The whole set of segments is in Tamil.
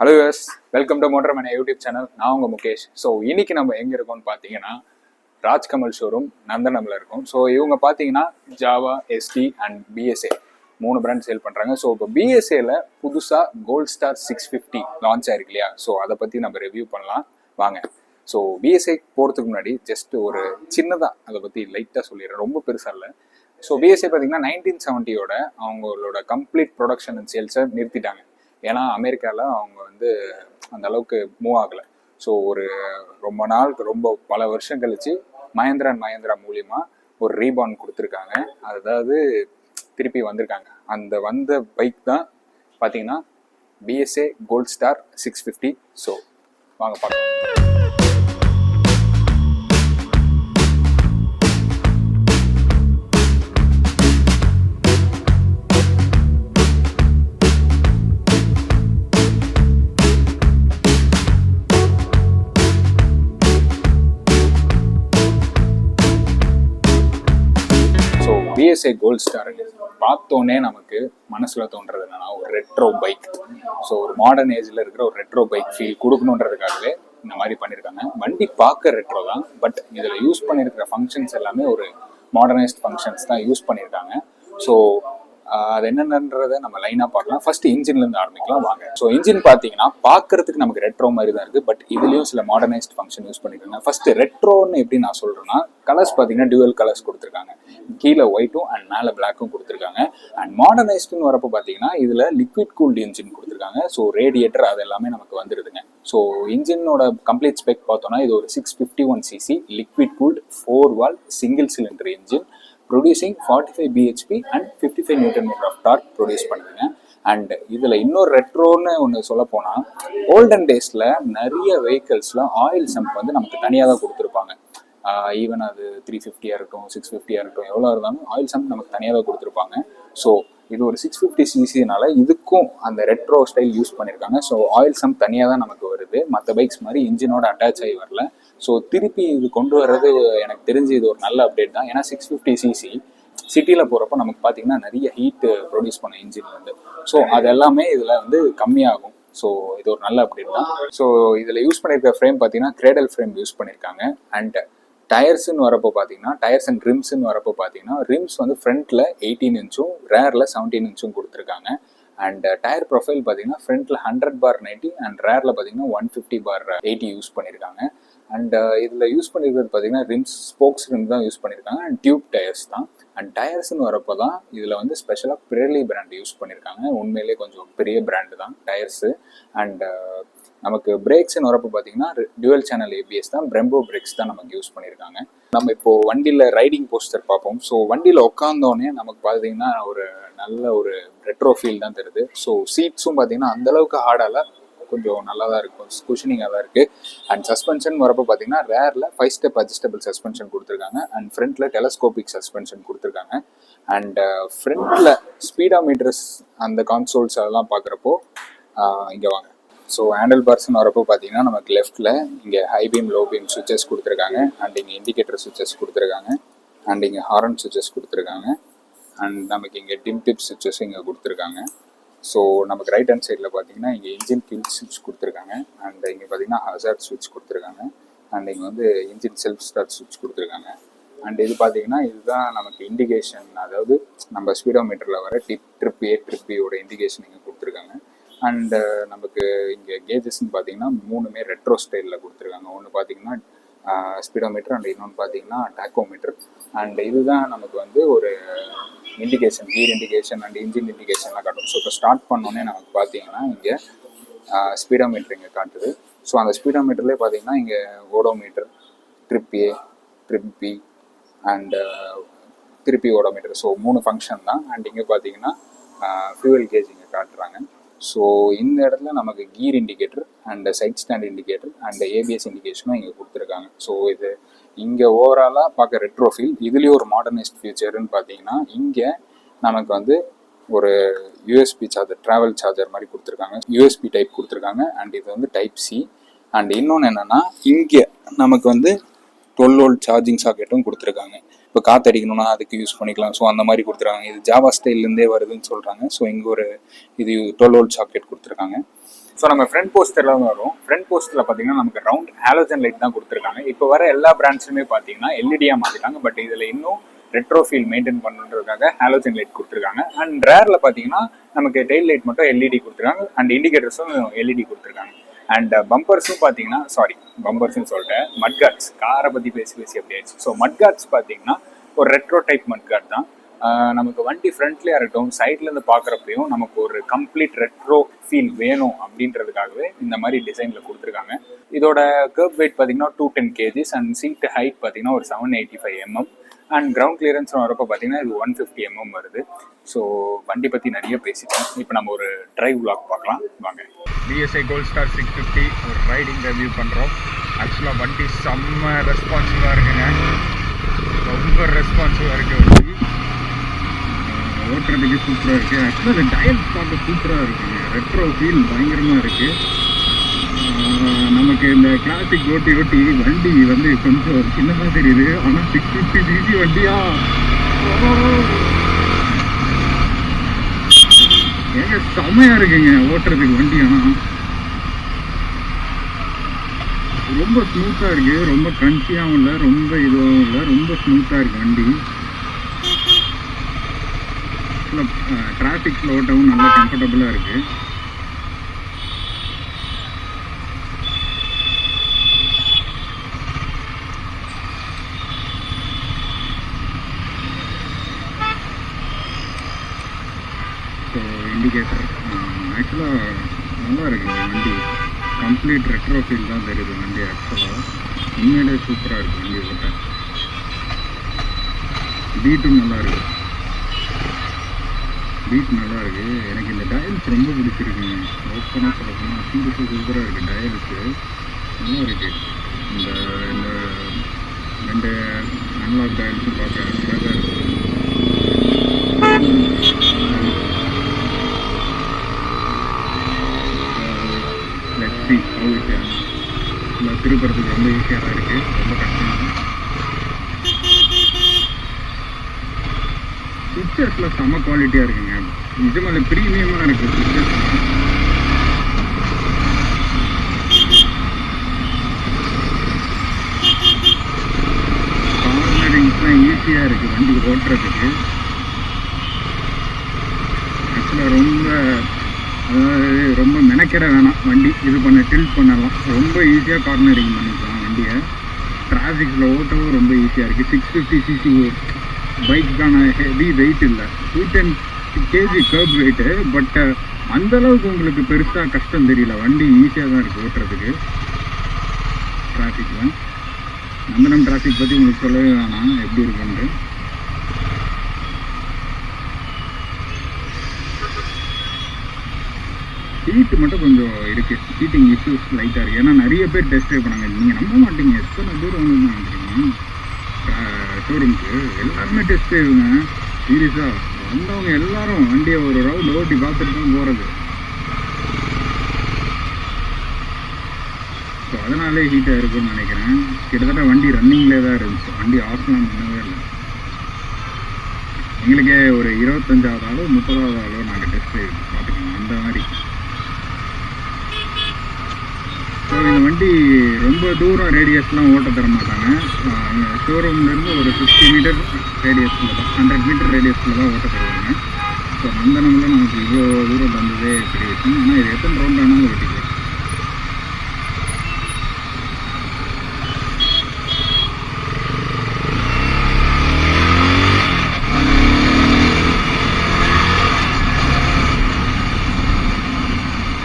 Hello use, welcome to motor man YouTube channel. நான் உங்கள் முகேஷ். ஸோ இன்னைக்கு நம்ம எங்கே இருக்கோம்னு பார்த்தீங்கன்னா ராஜ்கமல் ஷோரூம் நந்தனமில் இருக்கும். ஸோ இவங்க பார்த்தீங்கன்னா Jawa, Yezdi and BSA 3 brand sale பண்ணுறாங்க. ஸோ இப்போ பிஎஸ்ஏல புதுசாக கோல்ட் ஸ்டார் 650 லான்ச் ஆயிருக்கு இல்லையா? ஸோ அதை பற்றி நம்ம ரிவ்யூ பண்ணலாம் வாங்க. ஸோ பிஎஸ்ஏ போகிறதுக்கு முன்னாடி ஜஸ்ட் ஒரு சின்னதாக அதை பற்றி லைட்டாக சொல்லிடுறேன், ரொம்ப பெருசாக இல்லை. ஸோ பிஎஸ்ஏ பார்த்தீங்கன்னா 1970 அவங்களோட கம்ப்ளீட் ப்ரொடக்ஷன் அண்ட் சேல்ஸை நிறுத்திட்டாங்க. ஏன்னா அமெரிக்காவில் அவங்க வந்து அந்த அளவுக்கு மூவ் ஆகலை. ஸோ ரொம்ப பல வருஷம் கழிச்சு மஹேந்திரா அண்ட் மஹேந்திரா மூலியமா ஒரு ரீபாண்ட் கொடுத்துருக்காங்க. அதாவது திருப்பி வந்திருக்காங்க. அந்த வந்த பைக் தான் பார்த்தீங்கன்னா பிஎஸ்ஏ கோல்ட் ஸ்டார் 650. ஸோ வாங்க பார்க்கலாம். பிஎஸ்ஏ கோல்ட் ஸ்டார் பார்த்தோன்னே நமக்கு மனசில் தோன்றது என்னன்னா ஒரு ரெட்ரோ பைக். ஸோ ஒரு மாடர்ன் ஏஜில் இருக்கிற ஒரு ரெட்ரோ பைக் ஃபீல் கொடுக்கணுன்றதுக்காகவே இந்த மாதிரி பண்ணியிருக்காங்க. வண்டி பார்க்க ரெட்ரோ தான், பட் இதில் யூஸ் பண்ணியிருக்கிற ஃபங்க்ஷன்ஸ் எல்லாமே ஒரு மாடர்னைஸ்ட் ஃபங்க்ஷன்ஸ் தான் யூஸ் பண்ணியிருக்காங்க. ஸோ அது என்னென்னன்றதை நம்ம லைனாக பார்க்கலாம். ஃபர்ஸ்ட் இன்ஜின்லேருந்து ஆரம்பிக்கலாம் வாங்க. ஸோ இன்ஜின் பார்த்தீங்கன்னா பார்க்கறதுக்கு நமக்கு ரெட்ரோ மாதிரி தான் இருக்குது, பட் இதுலேயும் சில மாடர்னைஸ்ட் ஃபங்க்ஷன் யூஸ் பண்ணியிருக்காங்க. ஃபர்ஸ்ட் ரெட்ரோன்னு எப்படி நான் சொல்கிறேன்னா, கலர்ஸ் பார்த்தீங்கன்னா டியூவல் கலர்ஸ் கொடுத்துருக்காங்க. கீழே ஒயிட்டும் அண்ட் மேலே பிளாக்கும் கொடுத்துருக்காங்க. அண்ட் மாடர்னைஸ்டுன்னு வரப்போ பார்த்தீங்கன்னா இதில் லிக்விட் கூல்டு இன்ஜின் கொடுத்துருக்காங்க. ஸோ ரேடியேட்டர் அது எல்லாமே நமக்கு வந்துடுதுங்க. ஸோ இன்ஜினோட கம்ப்ளீட் ஸ்பெக் பார்த்தோன்னா இது ஒரு 651cc liquid cooled 4 valve single cylinder engine producing 45 bhp and 55 Nm of torque produce பண்ணுதுங்க. அண்ட் இதில் இன்னொரு ரெட்ரோன்னு ஒன்று சொல்ல போனால், ஓல்டன் டேஸில் நிறைய வெஹிக்கிள்ஸில் ஆயில் சம்ப் வந்து நமக்கு தனியாக தான் கொடுத்துருப்பாங்க. ஈவன் அது 350 இருக்கட்டும், 650 இருக்கட்டும், எவ்வளோ இருந்தாலும் ஆயில் சம்ப் நமக்கு தனியாக தான் கொடுத்துருப்பாங்க. ஸோ இது ஒரு 650cc இதுக்கும் அந்த ரெட்ரோ ஸ்டைல் யூஸ் பண்ணியிருக்காங்க. ஸோ ஆயில் சம்ப் தனியாக தான் நமக்கு வருது, மற்ற பைக்ஸ் மாதிரி இன்ஜினோட அட்டாச் ஆகி வரல. ஸோ திருப்பி இது கொண்டு வர்றது எனக்கு தெரிஞ்சு இது ஒரு நல்ல அப்டேட் தான். ஏன்னா 650cc சிட்டியில் போகிறப்போ நமக்கு பார்த்தீங்கன்னா நிறைய ஹீட் ப்ரொடியூஸ் பண்ண இன்ஜின் வந்து, ஸோ அது எல்லாமே இதில் வந்து கம்மியாகும். ஸோ இது ஒரு நல்ல அப்டேட் தான். ஸோ இதில் யூஸ் பண்ணியிருக்க ஃப்ரேம் பார்த்தீங்கன்னா கிரேடல் ஃப்ரேம் யூஸ் பண்ணியிருக்காங்க. அண்ட் டயர்ஸ்ன்னு வரப்போ பார்த்தீங்கன்னா, டயர்ஸ் அண்ட் ரிம்ஸ்ன்னு வரப்போ பார்த்தீங்கன்னா, ரிம்ஸ் வந்து ஃப்ரண்ட்டில் 18 இன்ச்சும் ரேரில் 17 இன்ச்சும் கொடுத்துருக்காங்க. அண்ட் டயர் ப்ரொஃபைல் பார்த்தீங்கன்னா ஃப்ரண்ட்டில் 100/90 அண்ட் ரேரில் பார்த்தீங்கன்னா 150/80 யூஸ் பண்ணியிருக்காங்க. அண்ட் இதில் யூஸ் பண்ணியிருக்கிறது பார்த்தீங்கன்னா ரிம்ஸ் ஸ்போக்ஸ் ரிம் தான் யூஸ் பண்ணியிருக்காங்க அண்ட் டியூப் டயர்ஸ் தான். அண்ட் டயர்ஸ்ன்னு வரப்போ தான் இதில் வந்து ஸ்பெஷலாக பிரெர்லி பிராண்ட் யூஸ் பண்ணியிருக்காங்க. உண்மையிலே கொஞ்சம் பெரிய பிராண்டு தான் டயர்ஸு. அண்ட் நமக்கு பிரேக்ஸ்ன்னு வரப்போ பார்த்தீங்கன்னா டியூவல் சேனல் ஏபிஎஸ் தான், பிரம்போ பிரேக்ஸ் தான் நமக்கு யூஸ் பண்ணியிருக்காங்க. நம்ம இப்போது வண்டியில் ரைடிங் போஸ்டர் பார்ப்போம். ஸோ வண்டியில் உட்காந்தோடனே நமக்கு பார்த்தீங்கன்னா ஒரு நல்ல ஒரு ரெட்ரோ ஃபீல் தான் தருது. ஸோ சீட்ஸும் பார்த்தீங்கன்னா அந்தளவுக்கு ஹார்டால கொஞ்சம் நல்லா தான் இருக்கும், குஷனிங்காக தான் இருக்குது. அண்ட் சஸ்பென்ஷன் வரப்போ பார்த்தீங்கன்னா ரேரில் 5 ஸ்டெப் அட்ஜஸ்டபிள் சஸ்பென்ஷன் கொடுத்துருக்காங்க. அண்ட் ஃப்ரண்ட்டில் டெலஸ்கோபிக் சஸ்பென்ஷன் கொடுத்துருக்காங்க. அண்ட் ஃப்ரண்ட்டில் ஸ்பீடாமீட்டர்ஸ் அந்த கான்சோல்ஸ் அதெல்லாம் பார்க்குறப்போ இங்கே வாங்க. ஸோ ஹேண்டில் பார்ஸ்ன்னு வரப்போ பார்த்தீங்கன்னா நமக்கு லெஃப்ட்டில் இங்கே high beam low beam switches கொடுத்துருக்காங்க. அண்ட் இங்கே இண்டிகேட்டர் சுவிச்சஸ் கொடுத்துருக்காங்க. அண்ட் இங்கே ஹாரன் சுவிச்சஸ் கொடுத்துருக்காங்க. அண்ட் நமக்கு இங்கே டிம் டிப் சுவிச்சஸ் இங்கே கொடுத்துருக்காங்க. ஸோ நமக்கு ரைட் ஹேண்ட் சைடில் பார்த்தீங்கன்னா இங்கே இன்ஜின் கில் சுவிட்ச் கொடுத்துருக்காங்க. அண்ட் இங்கே பார்த்தீங்கன்னா ஹசார்ட் சுவிட்ச் கொடுத்துருக்காங்க. அண்ட் இங்கே வந்து இன்ஜின் செல்ஃப் ஸ்டார்ட் சுவிட்ச் கொடுத்துருக்காங்க. அண்ட் இது பார்த்தீங்கன்னா இதுதான் நமக்கு இண்டிகேஷன், அதாவது நம்ம ஸ்பீடோமீட்டரில் வர ட்ரிப் ஏ ட்ரிப் பியோட இண்டிகேஷன் இங்கே கொடுத்துருக்காங்க. அண்டு நமக்கு இங்கே கேஜஸ்ன்னு பார்த்தீங்கன்னா 3மே ரெட்ரோ ஸ்டைலில் கொடுத்துருக்காங்க. ஒன்று பார்த்தீங்கன்னா ஸ்பீடோமீட்டர் அண்ட் இன்னொன்று பார்த்தீங்கன்னா டாக்கோமீட்டர். அண்ட் இதுதான் நமக்கு வந்து ஒரு indication, gear indication and engine இண்டிகேஷன்லாம் காட்டும். ஸோ இப்போ ஸ்டார்ட் பண்ணோன்னே நமக்கு பார்த்தீங்கன்னா இங்கே ஸ்பீடோமீட்டர் இங்கே காட்டுது. ஸோ அந்த ஸ்பீடோமீட்டர்லேயே பார்த்தீங்கன்னா இங்கே odometer, trip A, trip B and திருப்பி ஓடோமீட்டர். ஸோ 3 ஃபங்க்ஷன் தான். அண்ட் இங்கே பார்த்தீங்கன்னா ஃபியூவல் கேஜ் இங்கே காட்டுறாங்க. ஸோ இந்த இடத்துல நமக்கு gear indicator and side stand indicator and ABS இண்டிகேஷனும் இங்கே கொடுத்துருக்காங்க. ஸோ இது இங்கே ஓவராலாக பார்க்க ரெட்ரோ ஃபீல். இதுலேயும் ஒரு மாடர்னைஸ்ட் ஃபியூச்சர்னு பார்த்தீங்கன்னா இங்கே நமக்கு வந்து ஒரு யூஎஸ்பி சார்ஜர், ட்ராவல் சார்ஜர் மாதிரி கொடுத்துருக்காங்க. யூஎஸ்பி டைப் கொடுத்துருக்காங்க. அண்ட் இது வந்து டைப் சி. அண்ட் இன்னொன்று என்னென்னா இங்கே நமக்கு வந்து 12 volt சார்ஜிங் சாக்கெட்டும் கொடுத்துருக்காங்க. இப்போ காற்றடிக்கணும்னா அதுக்கு யூஸ் பண்ணிக்கலாம். ஸோ அந்த மாதிரி கொடுத்துருக்காங்க. இது ஜாவா ஸ்டைல்லேருந்தே வருதுன்னு சொல்கிறாங்க. ஸோ இங்கே ஒரு இது 12 volt சாக்கெட் கொடுத்துருக்காங்க. ஸோ நம்ம ஃப்ரண்ட் போஸ்டர்ல தான் வரும். ஃப்ரண்ட் போஸ்டர்ல பார்த்தீங்கன்னா நமக்கு ரவுண்ட் ஹாலோஜன் லைட் தான் கொடுத்துருக்காங்க. இப்போ வர எல்லா பிராண்ட்ஸுமே பார்த்தீங்கன்னா எல்இடியா மாத்திட்டாங்க. பட் இதில் இன்னும் ரெட்ரோ ஃபீல் மெயின்டைன் பண்ணுறதுக்காக ஹாலோஜன் லைட் கொடுத்துருக்காங்க. அண்ட் ரேர்ல பார்த்தீங்கன்னா நமக்கு டெயில் லைட் மட்டும் எல்இடி கொடுத்துருக்காங்க. அண்ட் இண்டிகேட்டர்ஸும் எல்இடி கொடுத்துருக்காங்க. அண்ட் பம்பர்ஸும் பார்த்தீங்கன்னா பம்பர்ஸ்னு சொல்லிட்டேன், மட்கார்ட்ஸ், காரை பற்றி பேசி அப்படி ஆயிடுச்சு. ஸோ மட்கார்ட்ஸ் பார்த்தீங்கன்னா ஒரு ரெட்ரோ டைப் மட்கார்ட் தான். நமக்கு வண்டி ஃப்ரண்ட்லேயே இருக்கட்டும், சைட்லேருந்து பார்க்குறப்பையும் நமக்கு ஒரு கம்ப்ளீட் ரெட்ரோ ஃபீல் வேணும் அப்படின்றதுக்காகவே இந்த மாதிரி டிசைனில் கொடுத்துருக்காங்க. இதோட கர்ப் வெயிட் பார்த்தீங்கன்னா 210 kgs அண்ட் சீட் ஹைட் பார்த்தீங்கன்னா ஒரு 785 mm அண்ட் கிரவுண்ட் கிளியரன்ஸ் வரப்போ பார்த்தீங்கன்னா இது 150 mm வருது. ஸோ வண்டி பற்றி நிறைய பேசிட்டோம். இப்போ நம்ம ஒரு டிரைவ் விளாக் பார்க்கலாம் வாங்க. பிஎஸ்ஐ கோல்ட் ஸ்டார் 650 ஒரு ரைடிங் ரிவ்யூ பண்ணுறோம். ஆக்சுவலாக வண்டி செம்ம ரெஸ்பான்சிவாக இருக்குங்க, ரொம்ப ரெஸ்பான்சிவாக இருக்குது. வண்டி ஓட்டுறதுக்கு சூப்பராக இருக்குது. ஆக்சுவலாக இந்த டயல்ஸ் பார்க்க சூப்பராக இருக்குங்க, ரெட்ரோ ஃபீல் பயங்கரமாக இருக்குது. நமக்கு இந்த கிளாசிக் ஓட்டி வண்டி வந்து கொஞ்சம் சின்னதாக தெரியுது, ஆனால் 650 cc வண்டியா ஏங்க செம்மையாக இருக்குங்க ஓட்டுறதுக்கு வண்டி. ஆனால் ரொம்ப ஸ்மூத்தாக இருக்குது, ரொம்ப கிரன்ச்சியாகவும் இல்லை, ரொம்ப இதுவாகவும் இல்லை, ரொம்ப ஸ்மூத்தாக இருக்குது வண்டி. டிராஃபிக்ஸில் ஓட்டவும் நல்லா கம்ஃபர்டபுளாக இருக்குது. ஸோ இண்டிகேட்டர் ஆக்சுவலாக நல்லா இருக்குங்க வண்டி, கம்ப்ளீட் ரெட்ரோ ஃபீல் தான் தெரியுது வண்டி. ஆக்சுவலாக உண்மையிலே சூப்பராக இருக்குது வண்டி ஓட்ட. பீட்டும் நல்லா இருக்குது, பீட் நல்லா இருக்குது. எனக்கு இந்த டயல்ஸ் ரொம்ப பிடிச்சிருக்குங்க, ஓப்பனாக சொல்லப்போனால் சீரியஸாக சூப்பராக இருக்குது. டயல்ஸு நல்லா இருக்குது. இந்த இந்த 2 அன்லாக் டயல்ஸும் பார்க்க நல்லா தான் இருக்குது. லெட்ஸி ஹவுட்டு இந்த திருப்பறதுக்கு ரொம்ப ஈஸியாக தான் இருக்குது, ரொம்ப கஷ்டம். பிக்சர்ஸில் செம்ம குவாலிட்டியாக இருக்குங்க, நிஜமால ப்ரீமியமாக இருக்குது பிக்சர்ஸ். கார்னரிங்ஸ்லாம் ஈஸியாக இருக்குது வண்டி ஓட்டுறதுக்கு. ஆக்சுவலாக ரொம்ப மெனக்கிட வேணாம், வண்டி இது பண்ண டில்ட் பண்ணலாம், ரொம்ப ஈஸியாக கார்னரிங் பண்ணிக்கலாம் வண்டியை. டிராஃபிக்ஸில் ஓட்டவும் ரொம்ப ஈஸியாக இருக்குது. 650 cc பைக்குக்கான ஹெவி வெயிட் இல்லை, 210 kg கர்ப் வெயிட்டு. பட் அந்தளவுக்கு உங்களுக்கு பெருசாக கஷ்டம் தெரியல, வண்டி ஈஸியாக தான் இருக்குது ஓட்டுறதுக்கு. டிராஃபிக்கில் நந்தனம் டிராஃபிக் பற்றி உங்களுக்கு சொல்லவே வேணாம் எப்படி இருக்குன்ட்டு. ஹீட்டு மட்டும் கொஞ்சம் இருக்குது, ஹீட்டிங் இஷ்யூஸ் லைட்டாக இருக்குது. ஏன்னா நிறைய பேர் டெஸ்ட் ட்ரைவ் பண்ணாங்க, நீங்கள் நம்ப மாட்டீங்க எத்தனை பேர் வந்து வந்துருக்கீங்க ஷோரூமுக்கு. எல்லாருமே டெஸ்ட் ட்ரைவுங்க, சீரியஸாக வந்தவங்க எல்லாரும் வண்டியை ஒரு ரவுண்ட் ஓட்டி பார்த்துட்டு தான் போகிறது. ஸோ அதனாலே ஹீட்டாக இருக்குன்னு நினைக்கிறேன். கிட்டத்தட்ட வண்டி ரன்னிங்லேயே தான் இருந்துச்சு, வண்டி ஆஃப்லாம் பண்ணவே இல்லை. எங்களுக்கே ஒரு 25வது ஆளோ 30வது ஆளோ நாங்கள் டெஸ்ட் ட்ரைவ் பார்த்துக்கோங்க அந்த மாதிரி. ஸோ இந்த வண்டி ரொம்ப தூரம் ரேடியஸ்லாம் ஓட்ட தர மாட்டாங்க. ஷோரூம்லேருந்து ஒரு 50 மீட்டர் ரேடியஸில் தான், 100 மீட்டர் ரேடியஸில் தான் ஓட்ட தருவாங்க. ஸோ நந்தனமில் நமக்கு இவ்வளோ தூரம் தந்ததே பெரிய விஷயம். ஆனால் இது எத்தனை ரவுண்ட் ஆனாலும் ஓட்டிக்கலாம்.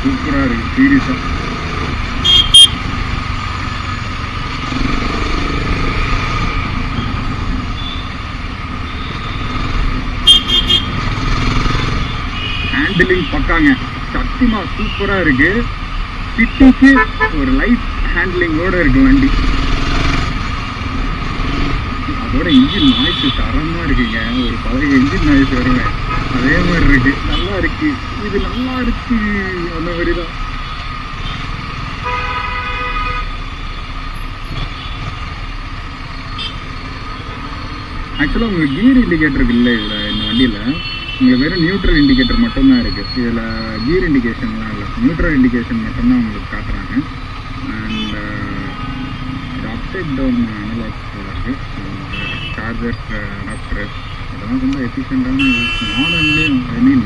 சூப்பராக இருக்குது சீரியஸாக. ஹேண்டிலிங் பக்காங்க, சத்தியமாக சூப்பராக இருக்குது. சிட்டிக்கு ஒரு லைட் ஹேண்ட்லிங்கோடு இருக்குது வண்டி. அதோட இன்ஜின் நாய்ஸ் தரமாக இருக்குங்க, ஒரு பழைய இன்ஜின் நாய்ஸ் வருவேன் அதே மாதிரி இருக்கு, நல்லா இருக்கு, இது நல்லா இருக்கு அந்த மாதிரி தான். ஆக்சுவலாக உங்களுக்கு கியர் இண்டிகேட்டர் இல்லை இதில், இந்த வண்டியில் உங்களுக்கு வெறும் நியூட்ரல் இண்டிகேட்டர் மட்டும்தான் இருக்குது. இதில் கியர் இண்டிகேஷன்லாம் இல்லை. நியூட்ரல் இண்டிகேஷன் மட்டும்தான் உங்களுக்கு காட்டுறாங்க. அண்ட் இது அப்சைட் டவுன் அனலாக் போல இருக்குது. சார்ஜர் அடாப்டர் அதெல்லாம் ரொம்ப எஃபிஷியண்டான மாடர்ன்லேயும், ஐ மீன்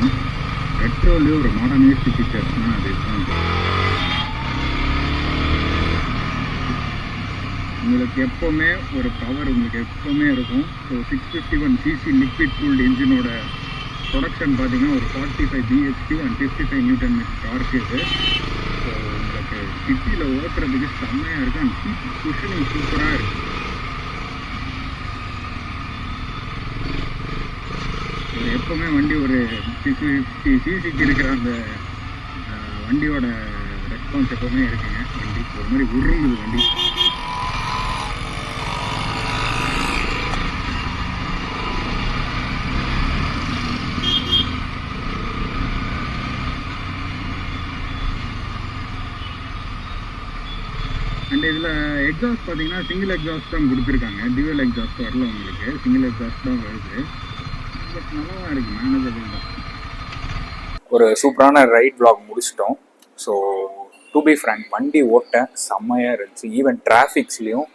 ரெட்ரோலேயும் ஒரு மாடர்னைஸ்டு ஃபீச்சர்ஸ்னால் அது இதுதான். உங்களுக்கு எப்போவுமே ஒரு பவர் உங்களுக்கு எப்போவுமே இருக்கும். ஸோ 651cc லிக்விட் கூல்டு இன்ஜினோட ப்ரொடக்ஷன் பார்த்தீங்கன்னா ஒரு 45 bhp அண்ட் 55 Nm டார்க் இது. ஸோ உங்களுக்கு சிட்டியில் ஓட்டுறதுக்கு செம்மையாக இருக்குது. அண்ட் சீட் குஷனிங் சூப்பராக இருக்குது. ஒரு எப்போவுமே வண்டி ஒரு 650cc இருக்கிற அந்த வண்டியோட ரெஸ்பான்ஸ் எப்போவுமே இருக்குங்க. வண்டி ஒரு மாதிரி உருங்குது வண்டி. அண்ட் இதில் எக்ஸாஸ்ட் பார்த்தீங்கன்னா சிங்கிள் எக்ஸாஸ்ட் தான் கொடுத்துருக்காங்க. டியூவல் எக்ஸாஸ்ட் வரல உங்களுக்கு, சிங்கிள் எக்ஸாஸ்ட் தான் வருது. பட் நல்லா தான் இருக்குது, மேனேஜபிள் தான். ஒரு சூப்பரான ரைட் vlog முடிச்சிட்டோம். ஸோ டு பி ஃப்ரேங்க் வண்டி ஓட்ட செம்மையாக இருந்துச்சு. ஈவன் டிராஃபிக்ஸ்லேயும்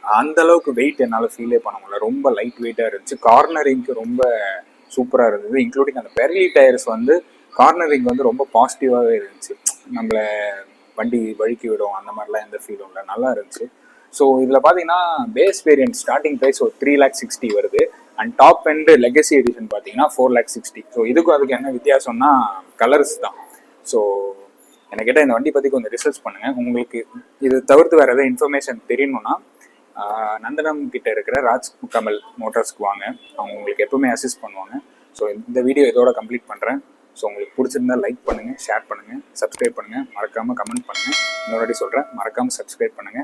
அந்தளவுக்கு வெயிட் என்னால் ஃபீலே பண்ண முடியல. ரொம்ப லைட் வெயிட்டாக இருந்துச்சு. கார்னரிங்க்கு ரொம்ப சூப்பராக இருந்தது. இன்க்ளூடிங் அந்த பெர்லி டயர்ஸ் வந்து கார்னரிங் வந்து ரொம்ப பாசிட்டிவாகவே இருந்துச்சு. நம்மளை வண்டி வழுக்கி விடும் அந்த மாதிரிலாம் எந்த ஃபீலும் இல்லை, நல்லா இருந்துச்சு. ஸோ இதில் பார்த்தீங்கன்னா பேஸ் வேரியன்ட் ஸ்டார்டிங் ப்ரைஸ் ஒரு 3,60,000 வருது. And top end legacy edition பார்த்தீங்கன்னா 4,60,000. ஸோ இதுக்கும் அதுக்கு என்ன வித்தியாசம்னா கலர்ஸ் தான். ஸோ எனக்கு கேட்டால் இந்த வண்டி பற்றி கொஞ்சம் ரிசர்ச் பண்ணுங்கள். உங்களுக்கு இது தவிர்த்து வேறு எதாவது இன்ஃபர்மேஷன் தெரியணும்னா நந்தனம் கிட்ட இருக்கிற ராஜ் கமல் மோட்டார்ஸ்க்கு வாங்க. அவங்க உங்களுக்கு எப்பவுமே அசிஸ்ட் பண்ணுவாங்க. ஸோ இந்த வீடியோ இதோட கம்ப்ளீட் பண்ணுறேன். ஸோ உங்களுக்கு பிடிச்சிருந்தா லைக் பண்ணுங்கள், ஷேர் பண்ணுங்கள், சப்ஸ்கிரைப் பண்ணுங்கள், மறக்காமல் கமெண்ட் பண்ணுங்கள். இன்னொரு வாட்டி சொல்கிறேன், மறக்காமல் சப்ஸ்கிரைப் பண்ணுங்கள்.